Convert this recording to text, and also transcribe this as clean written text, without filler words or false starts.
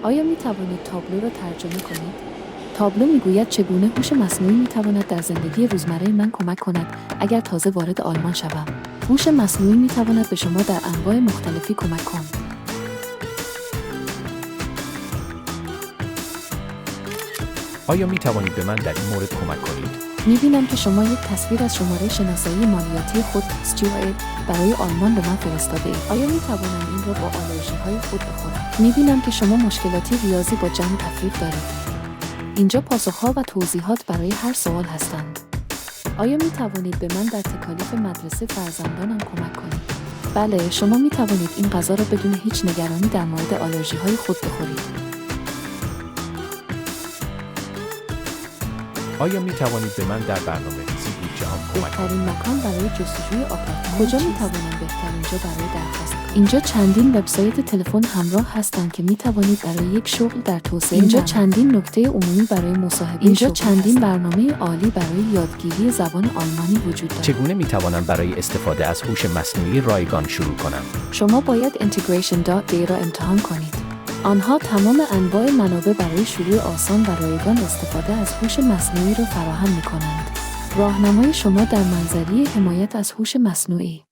آیا می توانید تابلو را ترجمه کنید؟ تابلو میگوید چگونه هوش مصنوعی می تواند در زندگی روزمره من کمک کند اگر تازه وارد آلمان شوم. هوش مصنوعی می تواند به شما در انواع مختلفی کمک کند. آیا می توانید به من در این مورد کمک کنید؟ می‌بینم که شما یک تصویر از شماره شناسایی مالیاتی خود STUA برای آلمان به من فرستاده اید. آیا می‌توانم این را با آلرژی‌های خود بخورم؟ می‌بینم که شما مشکلاتی ریاضی با جمع تفریق دارید. اینجا پاسخ‌ها و توضیحات برای هر سوال هستند. آیا می‌توانید به من در تکالیف مدرسه فرزندانم کمک کنید؟ بله، شما می‌توانید این غذا را بدون هیچ نگرانی در مورد آلرژی‌های خود بخورید. آیا می توانید به من در برنامه‌ریزی بودجه‌ام کمک کنید؟ بهترین مکان برای جستجوی آپارتمان کجا می‌توانم بهترین جا برای درخواست کنم؟ اینجا چندین وبسایت تلفن همراه هستند که می‌توانید برای یک شغل در توسعه اینجا چندین نکته عمومی برای مصاحبه اینجا چندین برنامه عالی برای یادگیری زبان آلمانی وجود دارد. چگونه می توانم برای استفاده از هوش مصنوعی رایگان شروع کنم؟ شما باید integration.de را امتحان کنید. آنها تمام انواع منابع برای شروع آسان و رایگان استفاده از هوش مصنوعی را فراهم می‌کنند. راهنمای شما در منظریه حمایت از هوش مصنوعی